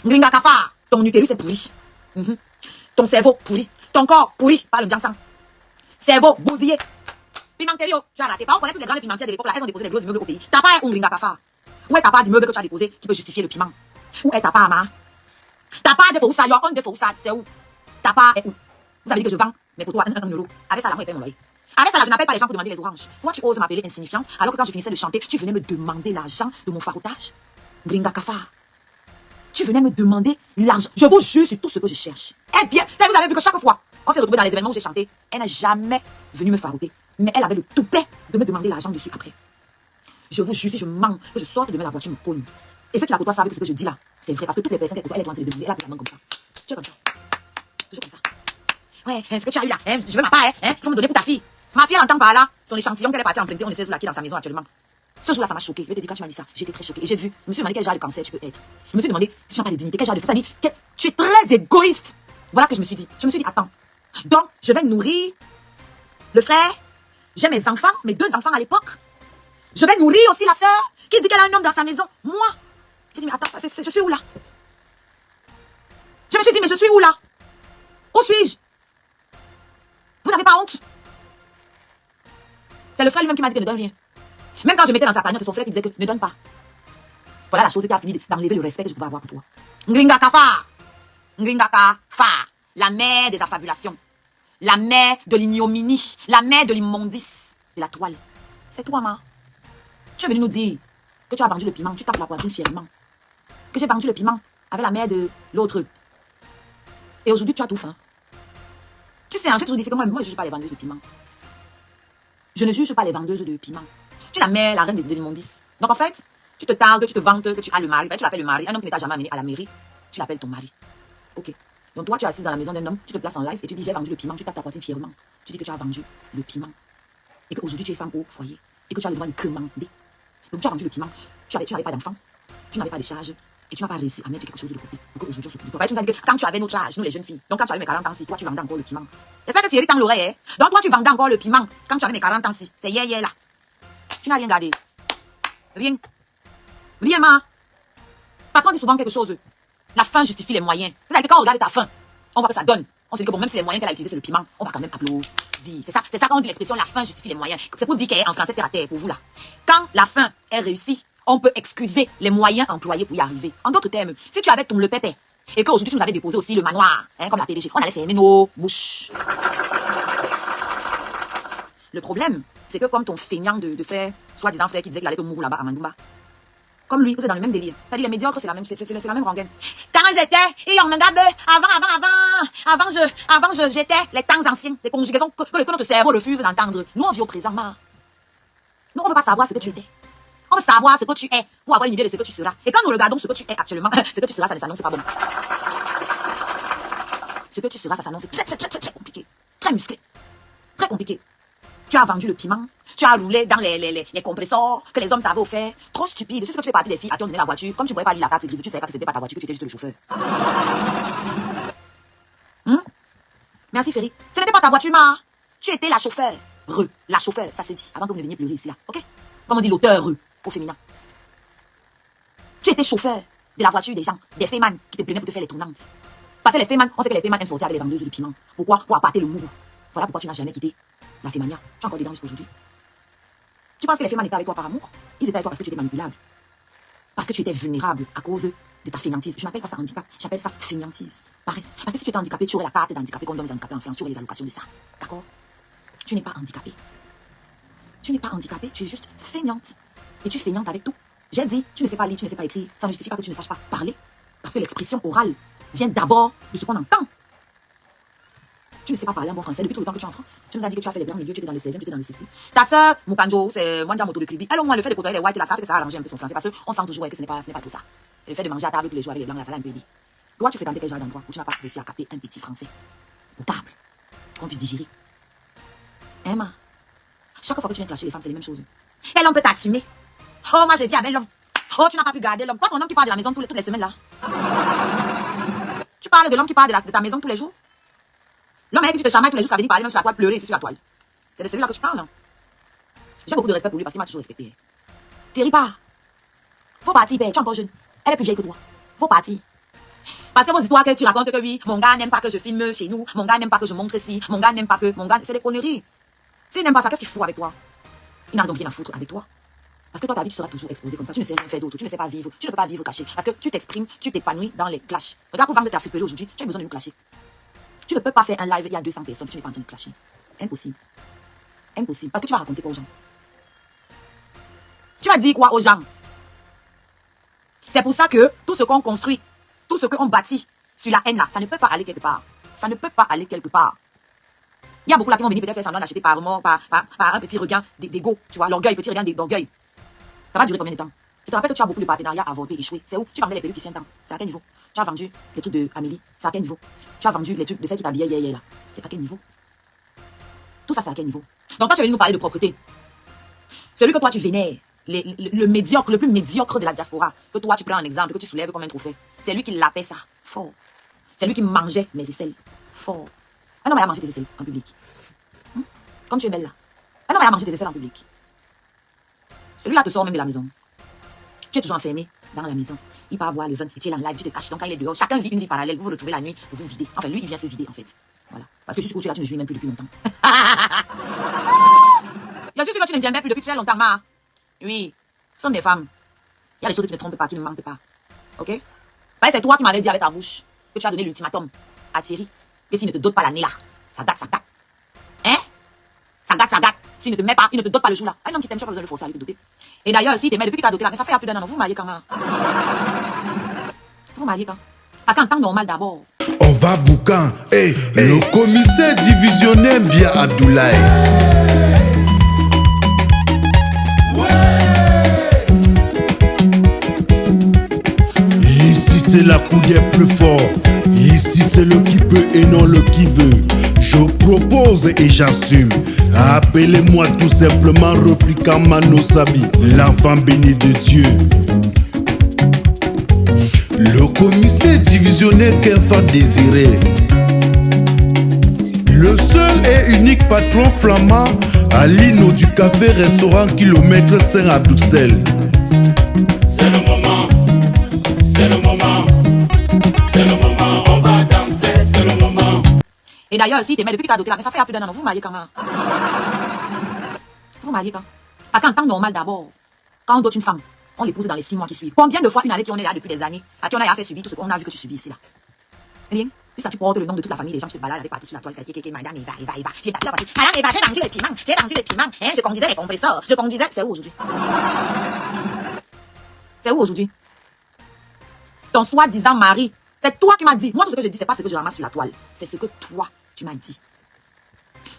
Ngringa Kafa, ton utérus est pourri. Ton cerveau pourri. Ton corps pourri par le Jiangsang. Cerveau bousillé. Pimenterio, tu as raté. Pas on connaît toutes les grandes pimentières de l'époque là, elles ont déposé des gros immeubles au pays. T'as pas un Ngringa Kafa. Où est ta part d'immeuble que tu as déposé qui peut justifier le piment? Où est ta part, ma? Ta part de Foussa, your own de Foussa, c'est où? Ta part est où? Vous avez dit que je vends mes photos à 1 euro. Avec ça, là, moi, je paye mon loyer. Avec ça, là, je n'appelle pas les gens pour demander les oranges. Toi, tu oses m'appeler insignifiante, alors que quand je finissais de chanter, tu venais me demander l'argent de mon faroutage. Ngringa Kafa. Tu venais me demander l'argent. Je vous jure sur tout ce que je cherche. Eh bien, vous avez vu que chaque fois, on s'est retrouvé dans les événements où j'ai chanté, elle n'est jamais venue me farouter. Mais elle avait le toupet de me demander l'argent dessus après. Je vous jure, si je mens, que je sorte demain, la voiture me cogne. Et ceux qui la côtoient savent que ce que je dis là, c'est vrai. Parce que toutes les personnes qui côtoient, elles sont en train de demander, elle a pris la main comme ça. Tu es comme ça. Toujours comme ça. Ouais, ce que tu as eu là, je veux ma part, faut me donner pour ta fille. Ma fille, elle entend par là, son échantillon qu'elle est partie emprunter, on ne sait où là, qui est dans sa maison actuellement. Ce jour-là, ça m'a choqué. Je vais te dire, quand tu m'as dit ça, j'étais très choquée. Et j'ai vu, je me suis demandé quel genre de cancer tu peux être. Je me suis demandé si tu n'as pas de dignité, quel genre de fou. C'est-à-dire que tu es très égoïste. Voilà ce que je me suis dit. Je me suis dit, attends. Donc, je vais nourrir le frère. J'ai mes enfants, mes 2 enfants à l'époque. Je vais nourrir aussi la sœur qui dit qu'elle a un homme dans sa maison. Moi, j'ai dit, mais attends, je suis où là? Je me suis dit, mais je suis où là? Où suis-je? Vous n'avez pas honte? C'est le frère lui-même qui m'a dit que ne donne rien. Même quand je mettais dans sa panière, c'est son frère qui disait que ne donne pas. Voilà la chose qui a fini d'enlever le respect que je pouvais avoir pour toi. Ngringa Kafa. Ngringa Kafa. La mère des affabulations. La mère de l'ignominie. La mère de l'immondice. De la toile. C'est toi, ma. Tu es venu nous dire que tu as vendu le piment. Tu tapes la poitrine fièrement. Que j'ai vendu le piment avec la mère de l'autre. Et aujourd'hui, tu as tout faim. Tu sais, en fait, je vous dis que moi, je ne juge pas les vendeuses de piment. Je ne juge pas les vendeuses de piment. Tu es la mère, la reine de l'immondice. Donc en fait, tu te targues, tu te vantes que tu as le mari. Ben, tu l'appelles le mari. Un homme qui ne t'a jamais amené à la mairie, tu l'appelles ton mari. Ok. Donc toi, tu es assise dans la maison d'un homme, tu te places en live et tu dis j'ai vendu le piment. Tu tapes ta poitrine fièrement. Tu dis que tu as vendu le piment. Et qu'aujourd'hui, tu es femme au foyer. Et que tu as le droit de commander. Donc tu as vendu le piment. Tu n'avais pas d'enfant. Tu n'avais pas de charge. Et tu n'as pas réussi à mettre quelque chose de côté pour qu'aujourd'hui on s'occupe de toi. Tu nous as dit que quand tu avais notre âge, nous les jeunes filles, donc quand tu avais mes 40 ans, si toi tu vendais encore le piment. J'espère que Thierry tend l'oreille. Hein? Donc toi tu vendais encore le piment quand tu avais mes 40 ans, si. C'est hier là. Tu n'as rien gardé. Rien. Rien, ma. Parce qu'on dit souvent quelque chose. La fin justifie les moyens. C'est-à-dire que quand on regarde ta fin, on voit que ça donne. On se dit que bon, même si les moyens qu'elle a utilisés c'est le piment, on va quand même applaudir. C'est ça quand on dit l'expression la fin justifie les moyens. C'est pour dire qu'elle est en français terre à terre pour vous là. Quand la fin est réussie, on peut excuser les moyens employés pour y arriver. En d'autres termes, si tu avais ton le pépé et qu'aujourd'hui tu nous avais déposé aussi le manoir, comme la PDG, on allait fermer nos bouches. Le problème, c'est que comme ton feignant de frère, soi-disant frère qui disait qu'il allait te mourir là-bas à Mandumba, comme lui, vous êtes dans le même délire. C'est-à-dire les médiocres, c'est la même rengaine. Quand j'étais, avant j'étais les temps anciens, des conjugaisons que notre cerveau refuse d'entendre. Nous, on vit au présent, ma. Nous, on ne veut pas savoir ce que tu étais. On veut savoir ce que tu es pour avoir une idée de ce que tu seras. Et quand nous regardons ce que tu es actuellement, ce que tu seras, ça ne s'annonce pas bon. Ce que tu seras, ça s'annonce très compliqué. Très musclé. Très compliqué. Tu as vendu le piment. Tu as roulé dans les compresseurs que les hommes t'avaient offert. Trop stupide. C'est ce que tu fais partie des filles à qui on donnait la voiture. Comme tu ne pouvais pas lire la carte grise, tu ne savais pas que c'était pas ta voiture, que tu étais juste le chauffeur. Merci, Ferry. Ce n'était pas ta voiture, ma. Tu étais la chauffeur. La chauffeur, ça se dit. Avant que vous ne veniez pleurer ici, là. Ok? Comme on dit l'auteur, au féminin. Tu étais chauffeur de la voiture des gens, des fémans qui te prenaient pour te faire les tournantes. Parce que les fémans, on sait que les fémans aiment sortir avec les vendeuses de piment. Pourquoi? Pour appâter le mou. Voilà pourquoi tu n'as jamais quitté la fémania. Tu es encore dedans jusqu'à aujourd'hui. Tu penses que les fémans étaient avec toi par amour? Ils étaient avec toi parce que tu étais manipulable. Parce que tu étais vulnérable à cause de ta fainéantise. Je n'appelle pas ça handicap, j'appelle ça fainéantise. Paresse. Parce que si tu étais handicapé, tu aurais la carte d'handicapé qu'on donne aux handicapés en France, tu aurais les allocations de ça. D'accord? Tu n'es pas handicapé. Tu n'es pas handicapé, tu es juste fainéante. Et tu es fainéante avec tout. J'ai dit, tu ne sais pas lire, tu ne sais pas écrire. Ça ne justifie pas que tu ne saches pas parler. Parce que l'expression orale vient d'abord de ce qu'on entend. Tu ne sais pas parler un bon français depuis tout le temps que tu es en France. Tu nous as dit que tu as fait les blancs milieux, tu étais dans le 16e, tu étais dans le ceci. Ta soeur, Mukanjo, c'est Mwanja Moto de Kribi. Elle, au moins, le fait de côtoyer les whites, là, ça fait que ça a arrangé un peu son français. Parce qu'on sent toujours que ce n'est pas tout ça. Et le fait de manger à table tous les jours avec les blancs, là, ça l'a un peu dit. Toi, tu fréquentais quel genre d'endroit où tu n'as pas réussi à capter un petit français potable qu'on puisse digérer. Emma, chaque fois que tu viens clasher les femmes, c'est les mêmes choses. Et l'homme peut t'assumer. Oh, moi, j'ai dit à l'homme. Oh, tu n'as pas pu garder l'homme. Pas ton homme qui part de la maison toutes les semaines, là. Tu parles de l'homme qui part de ta maison tous les jours. L'homme avec qui tu te chamailles tous les jours, ça va venir parler même sur la toile, pleurer ici sur la toile. C'est de celui-là que tu parles. Hein. J'ai beaucoup de respect pour lui parce qu'il m'a toujours respecté. Thierry, pas. Faut partir, père. Tu es encore jeune. Elle est plus vieille que toi. Faut partir. Parce que vos histoires que tu racontes que oui, mon gars n'aime pas que je filme chez nous, mon gars n'aime pas que je montre ci, mon gars n'aime pas que, mon gars, c'est des conneries. S'il n'aime pas ça, qu'est-ce qu'il fout avec toi? Il n'a donc rien à foutre avec toi. Parce que toi, ta vie, tu seras toujours exposée comme ça. Tu ne sais rien faire d'autre. Tu ne sais pas vivre. Tu ne peux pas vivre caché. Parce que tu t'exprimes, tu t'épanouis dans les clashs. Regarde, pour vendre ta friperie aujourd'hui, tu as besoin de nous clasher. Tu ne peux pas faire un live, il y a 200 personnes si tu n'es pas en train de clasher. Impossible. Impossible. Parce que tu vas raconter quoi aux gens? Tu vas dire quoi aux gens? C'est pour ça que tout ce qu'on construit, tout ce qu'on bâtit sur la haine là, ça ne peut pas aller quelque part. Ça ne peut pas aller quelque part. Il y a beaucoup là qui vont venir peut-être faire semblant d'acheter par un petit regain d'ego. Tu vois, l'orgueil, petit regain d'orgueil. Ça va durer combien de temps? Je te rappelle que tu as beaucoup de partenariats avortés, échoués. C'est où? Tu vendais les perruques qui temps. C'est à quel niveau? Tu as vendu les trucs de Amélie. C'est à quel niveau? Tu as vendu les trucs de celle qui t'habillait hier là. C'est à quel niveau? Tout ça, c'est à quel niveau? Donc quand tu es venu nous parler de propreté, celui que toi tu vénères, le médiocre, le plus médiocre de la diaspora, que toi tu prends en exemple, que tu soulèves comme un trophée, c'est lui qui l'appelle ça. Fort. C'est lui qui mangeait mes aisselles. Fort. Un homme a mangé des aisselles en public. Comme tu es belle là. Un homme a mangé des aisselles en public. Celui-là te sort même de la maison. Tu es toujours enfermé dans la maison. Il part boire le vin et tu es en live, tu te caches. Donc quand il est dehors, chacun vit une vie parallèle. Vous vous retrouvez la nuit, vous vous videz. Enfin, lui, il vient se vider en fait. Voilà. Parce que je suis couché là, tu ne jouis même plus depuis longtemps. Je suis sûr que tu ne tiens même plus depuis très longtemps, ma. Oui. Ce sont des femmes. Il y a des choses qui ne trompent pas, qui ne mentent pas. Ok? C'est toi qui m'avais dit avec ta bouche que tu as donné l'ultimatum à Thierry. Que s'il ne te dote pas l'année là, ça date, ça date. Hein? Ça date, ça date. S'il ne te met pas, il ne te dote pas le jour là. Un homme qui t'aime, tu n'as pas besoin de le forcer à aller te doter. Et d'ailleurs, s'il t'aimait depuis qu'il t'a doté là, mais ça fait plus d'un an, vous mariez quand même. Vous mariez quand? Parce qu'en temps normal d'abord. On va boucan. Hey, le commissaire divisionnaire Bia Abdoulaye. Ici c'est la coudière plus fort. Ici c'est le qui peut et non le qui veut. Je propose et j'assume. Appelez-moi tout simplement Replica Manosabi, l'enfant béni de Dieu. Le commissaire divisionnaire Kefa Désiré. Le seul et unique patron flamand à l'Ino du café-restaurant Kilomètre Saint à Bruxelles. C'est le moment, c'est le moment, c'est le moment, on va danser, c'est le moment. Et d'ailleurs, si t'aimais depuis qu'il t'a doté là, mais ça fait plus d'un an, vous mariez quand même. Vous mariez quand? Parce qu'en temps normal d'abord, quand on dote une femme, on l'épouse dans les 6 mois qui suivent. Combien de fois une année qui on est là depuis des années, à qui on a fait subir tout ce qu'on a vu que tu subis ici là? Rien. Puisque tu portes le nom de toute la famille, les gens tu te balades avec partout sur la toile, c'est qui, madame Eva. J'ai tapé la partie. Madame Eva, j'ai vendu les piments, hein, je conduisais les compresseurs, je conduisais. C'est où aujourd'hui? C'est où aujourd'hui? Ton soi-disant mari, c'est toi qui m'as dit. Moi, tout ce que je dis, c'est pas ce que je ramasse sur la toile. C'est ce que toi, tu m'as dit.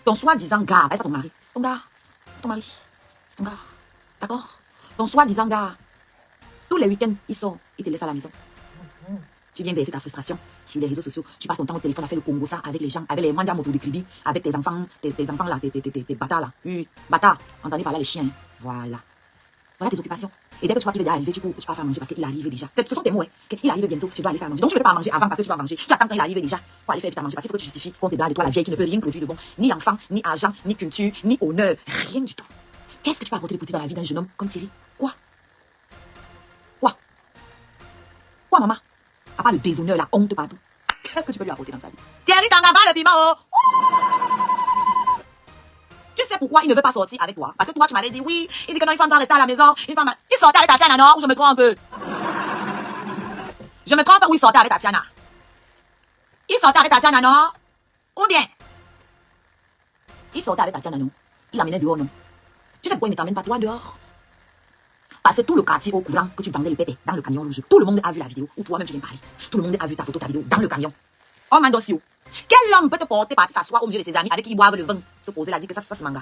Ton soi-disant gars, c'est pas ton mari. C'est ton gars. C'est ton mari. C'est ton gars. D'accord? Ton soi-disant gars, tous les week-ends, il sort, il te laisse à la maison. Tu viens verser ta frustration sur les réseaux sociaux. Tu passes ton temps au téléphone à faire le Congo ça avec les gens, avec les mandias moto de crédit, avec tes enfants là, tes bâtards là. Oui, bâtards. Entendez par là les chiens. Hein. Voilà. Voilà tes occupations. Et dès que tu vois qu'il va arriver, tu cours, tu vas faire manger parce qu'il arrive déjà. Ce sont tes mots, hein. Il arrive bientôt, tu dois aller faire manger. Donc tu ne peux pas manger avant parce que tu dois manger. Tu attends quand il arrive déjà pour aller faire vite à manger parce qu'il faut que tu justifies qu'on te donne de toi la vieille qui ne peut rien produire de bon. Ni enfant, ni argent, ni culture, ni honneur. Rien du tout. Qu'est-ce que tu peux apporter de positif dans la vie d'un jeune homme comme Thierry? Quoi? Quoi, maman? À part le déshonneur, la honte partout. Qu'est-ce que tu peux lui apporter dans sa vie? Thierry Tangaba, le piment, oh! Tu sais pourquoi il ne veut pas sortir avec toi? Parce que toi, tu m'avais dit oui. Il dit que non, une femme doit rester à la maison. Une femme... Il sortait avec Tatiana, non? Ou je me trompe un peu? Je me trompe ou il sortait avec Tatiana? Il sortait avec Tatiana, non? Ou bien? Il sortait avec Tatiana, non? Il l'amenait dehors, non? Tu sais pourquoi il ne t'emmène pas toi dehors? Parce que tout le quartier au courant que tu vendais le pépé dans le camion rouge. Tout le monde a vu la vidéo. Ou toi-même tu viens parler. Tout le monde a vu ta photo, ta vidéo dans le camion. Oh Mandosio. Quel homme peut te porter partir s'asseoir au milieu de ses amis avec qui ils boivent le vin? Se poser là, dire que ça c'est manga.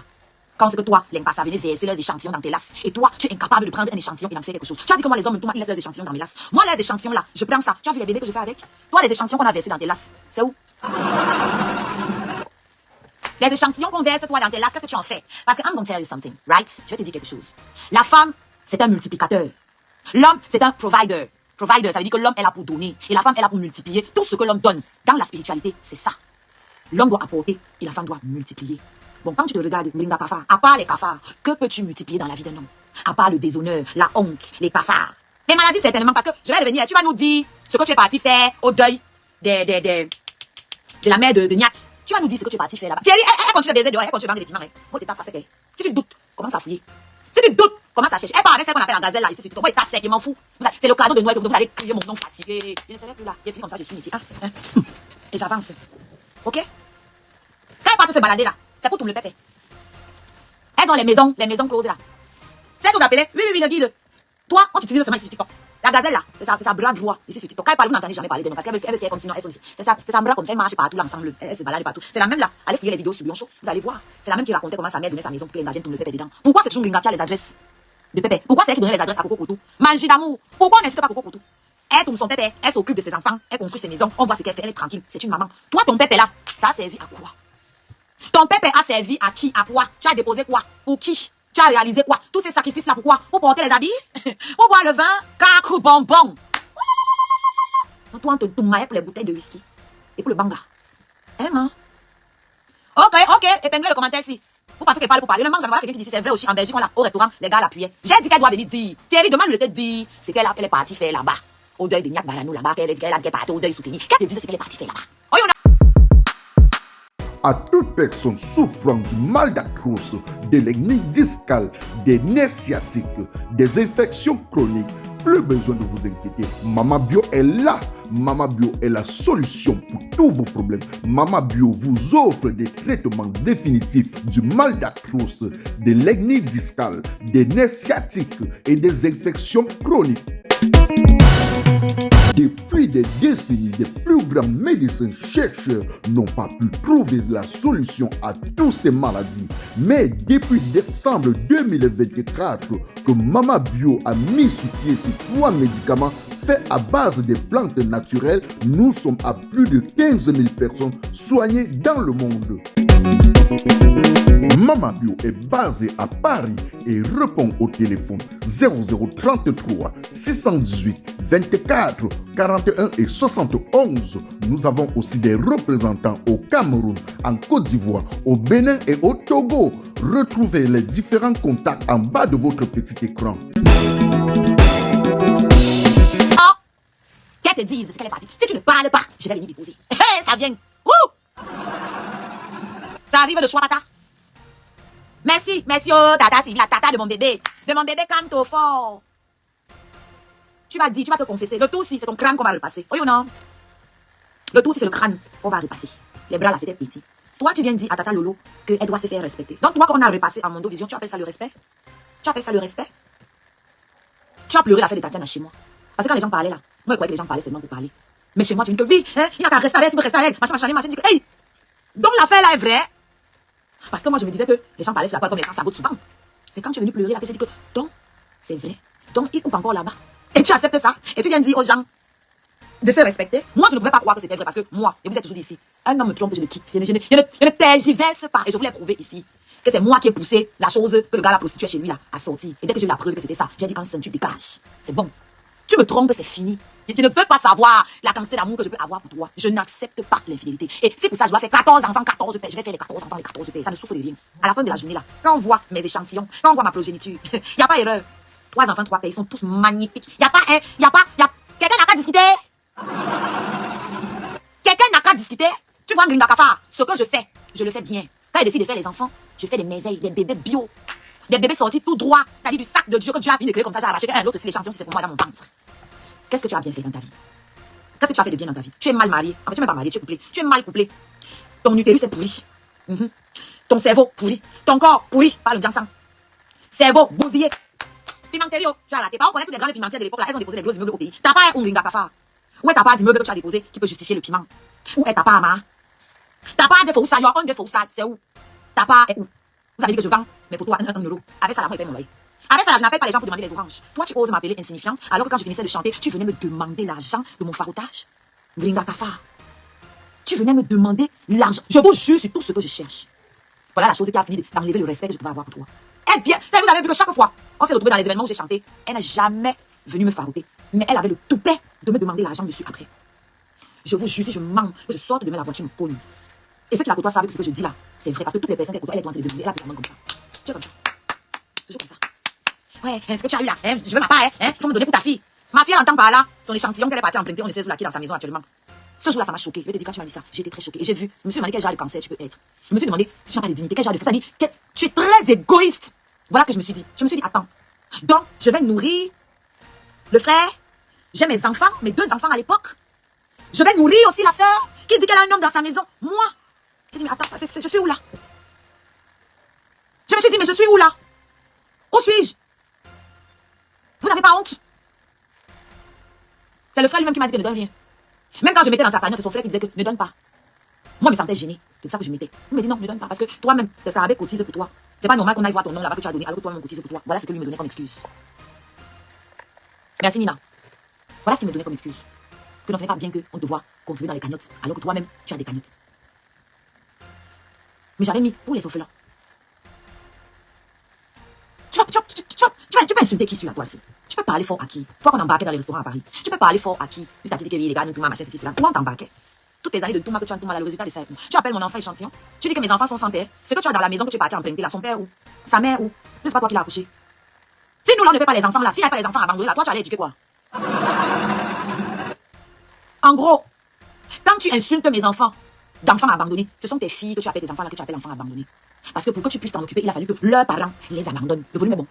Quand c'est que toi, l'impasse venait verser leurs échantillons dans tes lasses. Et toi, tu es incapable de prendre un échantillon et d'en faire quelque chose. Tu as dit que moi les hommes, ils laissent leurs échantillons dans mes lasses. Moi les échantillons là, je prends ça. Tu as vu les bébés que je fais avec? Toi les échantillons qu'on a versés dans tes lasses, c'est où? Les échantillons qu'on verse toi dans tes lasses, qu'est-ce que tu en fais? Parce que I'm gonna tell you something, right? Je vais te dire quelque chose. La femme, c'est un multiplicateur. L'homme, c'est un provider. Provider, ça veut dire que l'homme est là pour donner. Et la femme est là pour multiplier tout ce que l'homme donne. Dans la spiritualité, c'est ça. L'homme doit apporter et la femme doit multiplier. Bon, quand tu te regardes, Mringa Kafar, à part les cafards, que peux-tu multiplier dans la vie d'un homme? À part le déshonneur, la honte, les cafards. Les maladies, certainement, parce que je vais revenir, tu vas nous dire ce que tu es parti faire au deuil de la mère de Niat. Tu vas nous dire ce que tu es parti faire là-bas. Thierry, elle continue de baiser dehors, elle continue de vendre des piments. Moi, t'étapes ça, c'est que si tu doutes, commence à fouiller. Si tu doutes, commence à chercher. Elle part avec celle qu'on appelle la gazelle là, ici, moi, étape sec, il m'en fout. C'est le cadeau de Noël que vous allez crier mon nom fatigué. Il ne serait plus là. Il est fini comme ça, je suis niqué. Et j'avance. Ok? Quand elle part se balader là, c'est pour tout le pépé. Elles ont les maisons closes là. C'est que vous appelez, oui, le guide. Toi, on t'utilise seulement ici sur TikTok. La gazelle là, c'est sa bras droit ici sur TikTok. Quand elle parle, vous n'entendez jamais parler d'elle parce qu'elle veut faire comme sinon elle c'est sa bras comme ça, elle marche partout l'ensemble, elle se balade partout. C'est la même là, allez fouiller les vidéos sur Lion Show, vous allez voir. C'est la même qui racontait comment sa mère donnait sa maison pour que les gardiens tournent le pépé dedans. Pourquoi c'est toujours Gringa qui a les adresses de Pépé? Pourquoi c'est elle qui donnait les adresses à Coco Koto? Manger d'amour. Pourquoi on n'insiste pas Coco Koto? Elle tourne son pépé, elle s'occupe de ses enfants, elle construit ses maisons, on voit ce qu'elle fait, elle est tranquille, c'est une maman. Toi, ton pépé là, ça a servi à quoi? Ton pépé a servi à qui? À quoi? Tu as déposé quoi? Pour qui? Tu as réalisé quoi? Tous ces sacrifices-là, pourquoi? Pour porter les habits? Pour boire le vin? 4 bonbons. Toi, on te tourne pour les bouteilles de whisky. Et pour le banga. Hein, man? Ok. Épinglez le commentaire ici. Vous pensez qu'elle parle pour parler. Le mange, voilà quelqu'un qui dit c'est vrai aussi. En Belgique, on l'a au restaurant, les gars l'appuyaient. J'ai dit qu'elle doit venir dire. Thierry, demande-le te dire. C'est qu'elle est partie faire là-bas. Au deuil de Niak Barano là-bas. Qu'elle a dit qu'elle est partie au deuil soutenir. Qu'elle te dise ce qu'elle est partie faire là-bas. À toute personne souffrant du mal d'arthrose, de l'hernie discale, des nerfs sciatiques, des infections chroniques, plus besoin de vous inquiéter. Mama Bio est là. Mama Bio est la solution pour tous vos problèmes. Mama Bio vous offre des traitements définitifs du mal d'arthrose, de l'hernie discale, des nerfs sciatiques et des infections chroniques. Depuis des décennies, les plus grands médecins chercheurs n'ont pas pu trouver la solution à toutes ces maladies. Mais depuis décembre 2024, que Mama Bio a mis sur pied ces 3 médicaments faits à base des plantes naturelles, nous sommes à plus de 15 000 personnes soignées dans le monde. Mama Bio est basée à Paris et répond au téléphone 0033 618 24 41 et 71. Nous avons aussi des représentants au Cameroun, en Côte d'Ivoire, au Bénin et au Togo. Retrouvez les différents contacts en bas de votre petit écran. Oh, qu'elle te dise ce qu'elle est partie. Si tu ne parles pas, je vais venir déposer. Hey, ça vient. Ouh! Ça arrive de choix, pata. Merci, oh, tata, c'est la tata de mon bébé. De mon bébé, calme-toi fort. Tu vas dire, tu vas te confesser. Le tout, c'est ton crâne qu'on va repasser. Oui ou non? Le tout, c'est le crâne qu'on va repasser. Les bras là, c'était petit. Toi, tu viens dire à tata Lolo qu'elle doit se faire respecter. Donc, toi, qu'on a repassé à Mondo Vision, tu appelles ça le respect? Tu appelles ça le respect? Tu as pleuré l'affaire de Tatiana chez moi. Parce que quand les gens parlaient là, moi, je croyais que les gens parlaient seulement pour parler. Mais chez moi, tu dis que oui, hein, il n'y a qu'à rester avec elle, si vous restez avec elle, machin, je dis que, hey! Donc, l'affaire là est vraie. Parce que moi, je me disais que les gens parlaient sur la parole comme les gens sabotent souvent. C'est quand tu es venu pleurer là que j'ai dit que, donc, c'est vrai. Donc, il coupe encore là-bas. Et tu acceptes ça. Et tu viens dire aux gens de se respecter. Moi, je ne pouvais pas croire que c'était vrai parce que moi, et vous êtes toujours dit ici, un homme me trompe, je le quitte. Je ne tergiverse pas. Et je voulais prouver ici que c'est moi qui ai poussé la chose que le gars la prostituée chez lui là à sortir. Et dès que j'ai eu la preuve que c'était ça, j'ai dit, Hansen, tu dégages. C'est bon. Tu me trompes, c'est fini. Je ne peux pas savoir la quantité d'amour que je peux avoir pour toi. Je n'accepte pas l'infidélité. Et c'est pour ça que je dois faire 14 enfants, 14 pères. Je vais faire les 14 enfants, les 14 pères. Ça ne souffre de rien. À la fin de la journée, là, quand on voit mes échantillons, quand on voit ma progéniture, il n'y a pas erreur. 3 enfants, 3 pères, ils sont tous magnifiques. Il n'y a pas un, quelqu'un n'a qu'à discuter. Quelqu'un n'a qu'à discuter. Tu vois, Gringa Kafa, ce que je le fais bien. Quand il décide de faire les enfants, je fais des merveilles, des bébés bio. Des bébés sortis tout droit. C'est-à-dire du sac de Dieu que Dieu a fini de créer comme ça, j'ai arraché un autre, c'est l'échantillon, c'est pour moi dans mon ventre. Qu'est-ce que tu as bien fait dans ta vie? Qu'est-ce que tu as fait de bien dans ta vie? Tu es mal marié. En fait, tu n'es pas marié, tu es couplé. Tu es mal couplé. Ton utérus est pourri. Ton cerveau pourri. Ton corps pourri par le Jansan. Cerveau bousillé. Pimenterio, tu as raté. Par contre, on connaît toutes les grandes pimentières de l'époque là, elles ont déposé des gros immeubles au pays. T'as pas un Gringa Kafa. Où est ta part d'immeuble que tu as déposé qui peut justifier le piment? Où est ta part, ma? Ta part de faux ça, un de faux ça, c'est où? Ta part est où? Vous avez dit que je vends mes photos à 1 euro. Avec ça, là, moi, je paye mon loyer. Avec ça, là, je n'appelle pas les gens pour demander les oranges. Toi, tu oses m'appeler insignifiante, alors que quand je finissais de chanter, tu venais me demander l'argent de mon faroutage. Gringa Kafa. Tu venais me demander l'argent. Je vous jure sur tout ce que je cherche. Voilà la chose qui a fini d'enlever le respect que je pouvais avoir pour toi. Elle vient. Vous avez vu que chaque fois, on s'est retrouvé dans les événements où j'ai chanté, elle n'a jamais venu me farouter. Mais elle avait le toupet de me demander l'argent dessus après. Je vous jure, si je mens, que je sorte demain la voiture me cogne. Et ceux qui la côtoient savent que ce que je dis là, c'est vrai. Parce que toutes les personnes qui côtoient, elles doivent te le demander. Elle a la main comme ça. Tu es comme ça. Toujours comme ça. Ouais, ce que tu as eu là, je veux ma part, il faut me donner pour ta fille. Ma fille, elle entend par là son échantillon qu'elle est partie emprunter, on ne sait où la qui dans sa maison actuellement. Ce jour-là, ça m'a choqué. Je vais te dire, quand tu m'as dit ça, j'ai été très choquée. Et j'ai vu, je me suis demandé quel genre de cancer tu peux être. Je me suis demandé si tu n'as pas de dignité, quel genre de femme. C'est-à-dire, tu es très égoïste. Voilà ce que je me suis dit. Je me suis dit, attends. Donc, je vais nourrir le frère. J'ai mes enfants, mes 2 enfants à l'époque. Je vais nourrir aussi la sœur qui dit qu'elle a un homme dans sa maison. Moi, j'ai dit, mais attends, je suis où là? Je me suis dit, mais je suis où là? Où suis-je? Vous n'avez pas honte? C'est le frère lui-même qui m'a dit que ne donne rien. Même quand je mettais dans sa cagnotte, c'est son frère qui disait que ne donne pas. Moi, je me sentais gênée. C'est pour ça que je mettais. Il me dit non, ne donne pas. Parce que toi-même, tes scarabées cotisent pour toi. C'est pas normal qu'on aille voir ton nom là-bas que tu as donné alors que toi-même cotise pour toi. Voilà ce que lui me donnait comme excuse. Merci Nina. Voilà ce qu'il me donnait comme excuse. Que non, ce n'est pas bien qu'on te voit contribuer dans les cagnottes alors que toi-même, tu as des cagnottes. Mais j'avais mis pour les orphelins. Tu peux insulter qui sur la toile-ci? Tu peux parler fort à qui? Toi qu'on embarquait dans les restaurants à Paris. Tu peux parler fort à qui? Juste à dire que oui, les gars, nous, tout ma machin, c'est là. Toi, on t'embarquait. Toutes les années de tout ma que tu as tout mal, le résultat de ça. Tu appelles mon enfant échantillon. Tu dis que mes enfants sont sans père. C'est que tu as dans la maison que tu es parti emprunter là. Son père où? Sa mère où? C'est pas toi qui l'as accouché. Si nous, là, on ne fait pas les enfants là, s'il n'y a pas les enfants abandonnés là, toi, tu allais éduquer quoi? En gros, quand tu insultes mes enfants d'enfants abandonnés, ce sont tes filles que tu appelles des enfants là que tu appelles enfants abandonnés. Parce que pour que tu puisses t'en occuper, il a fallu que leurs parents les abandonnent. Le volume est bon.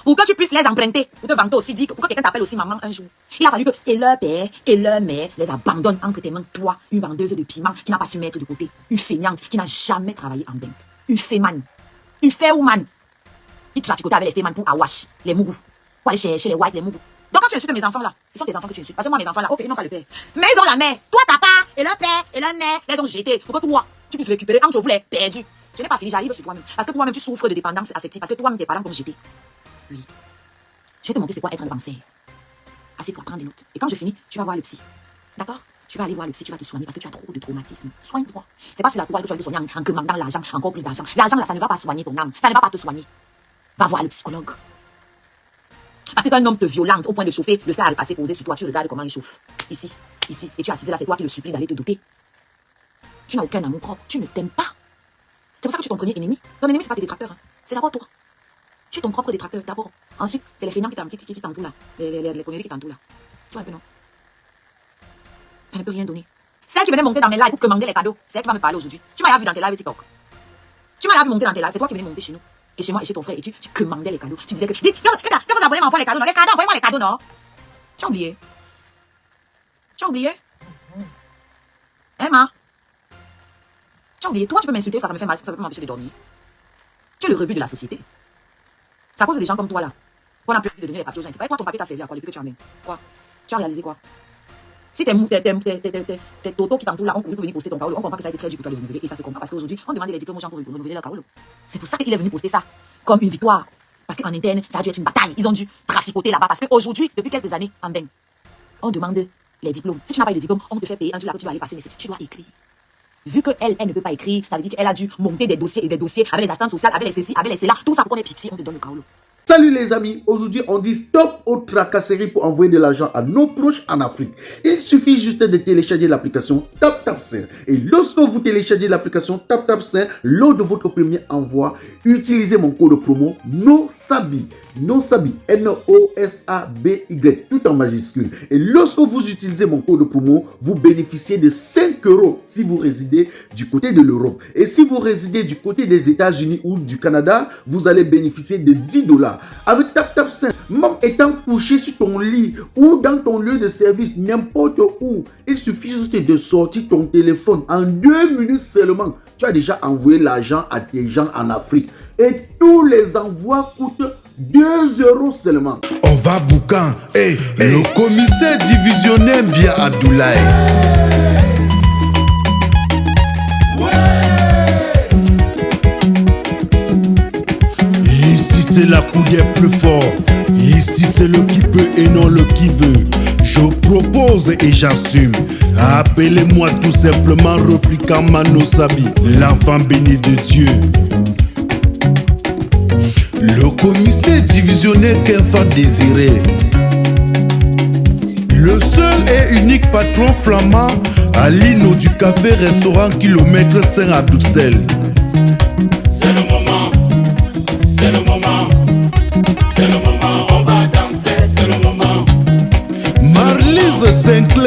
Pour que tu puisses les emprunter, pour te vanter aussi, dire que pour que quelqu'un t'appelle aussi maman un jour, il a fallu que et leur père et leur mère les abandonnent entre tes mains. Toi, une vendeuse de piment qui n'a pas su mettre de côté, une feignante qui n'a jamais travaillé en banque, une féman, une fairwoman qui traficotait avec les féman pour Awash, les mougous, pour aller chercher les whites, les mougous. Donc quand tu insultes mes enfants là, ce sont tes enfants que tu insultes. Parce que moi mes enfants là, ok, ils n'ont pas le père. Mais ils ont la mère. Toi t'as pas, et leur père et leur mère les ont jetés pour que toi, tu puisses récupérer quand je voulais perdu. Je n'ai pas fini, j'arrive sur toi-même. Parce que toi-même tu souffres de dépendance affective, parce que toi-même tes parents t'ont jeté. Oui. Je vais te montrer c'est quoi être un cancer. Assieds-toi, prends des notes. Et quand je finis, tu vas voir le psy. D'accord? Tu vas aller voir le psy, tu vas te soigner parce que tu as trop de traumatisme. Soigne-toi. C'est pas sur la toile que tu vas te soigner en demandant l'argent, encore plus d'argent. L'argent là, ça ne va pas soigner ton âme. Ça ne va pas te soigner. Va voir le psychologue. Parce que quand un homme te violente au point de chauffer, le fer à le passer posé sur toi, tu regardes comment il chauffe. Ici, ici. Et tu es assise là, c'est toi qui le supplie d'aller te doter. Tu n'as aucun amour propre. Tu ne t'aimes pas. C'est pour ça que tu es ton premier ennemi. Ton ennemi, c'est pas tes détracteurs. Hein. C'est d'abord toi. Tu es ton propre détracteur, d'abord. Ensuite, c'est les feignants qui t'entourent là. Les conneries qui t'entourent là. Tu vois un peu, non? Ça ne peut rien donner. Celle qui venait monter dans mes lives pour commander les cadeaux, c'est elle qui va me parler aujourd'hui. Tu m'as vu dans tes lives TikTok. Tu m'as vu monter dans tes lives, c'est toi qui venais monter chez nous. Et chez moi et chez ton frère. Et tu commandais les cadeaux. Tu disais que vous abonnez m'envoie les cadeaux, non? Les cadeaux, envoyez-moi les cadeaux, non? Tu as oublié. Tu as oublié? Hein, ma? Tu as oublié. Toi, tu peux m'insulter, ça me fait mal, ça peut m'empêcher de dormir. Tu es le rebut de la société. C'est à cause des gens comme toi là. On n'a plus envie de donner les papiers aux gens. C'est pas toi, ton papier t'a servi à quoi depuis que tu amènes? Quoi? Tu as réalisé quoi? Si tes totos qui t'entourent là ont couru pour venir poster ton carolo, on comprend que ça a été très dur pour toi de renouveler. Et ça se comprend parce qu'aujourd'hui, on demande les diplômes aux gens pour renouveler leur carolo. C'est pour ça qu'il est venu poster ça comme une victoire. Parce qu'en interne, ça a dû être une bataille. Ils ont dû traficoter là-bas. Parce qu'aujourd'hui, depuis quelques années, en bain, on demande les diplômes. Si tu n'as pas eu de diplôme, on te fait payer un jour là que tu vas aller passer. Mais tu dois écrire. Vu qu'elle ne peut pas écrire, ça veut dire qu'elle a dû monter des dossiers et des dossiers avec les assistantes sociales, avec les ceci, avec les cela. Tout ça pour qu'on ait pitié, on te donne le carolo. Salut les amis, aujourd'hui on dit stop aux tracasseries pour envoyer de l'argent à nos proches en Afrique. Il suffit juste de télécharger l'application TapTapSend. Et lorsque vous téléchargez l'application TapTapSend, lors de votre premier envoi, utilisez mon code promo NOSABI. NOSABI, N-O-S-A-B-Y, tout en majuscule. Et lorsque vous utilisez mon code promo, vous bénéficiez de 5 € si vous résidez du côté de l'Europe. Et si vous résidez du côté des États-Unis ou du Canada, vous allez bénéficier de 10 $. Avec TapTapSend, même étant couché sur ton lit ou dans ton lieu de service, n'importe où, il suffit juste de sortir ton téléphone. En 2 minutes seulement, tu as déjà envoyé l'argent à tes gens en Afrique. Et tous les envois coûtent 2 € seulement. On va boucan. Hey, le commissaire divisionnaire Bia Abdoulaye. Ici c'est la coudière plus fort. Ici c'est le qui peut et non le qui veut. Je propose et j'assume. Appelez-moi tout simplement Replica Manosabi, l'enfant béni de Dieu. Le commissaire divisionnaire qu'un fa désiré. Le seul et unique patron flamand à l'Ino du café restaurant kilomètre 5 à Bruxelles. C'est le moment, c'est le moment, c'est le moment, on va Sinclair.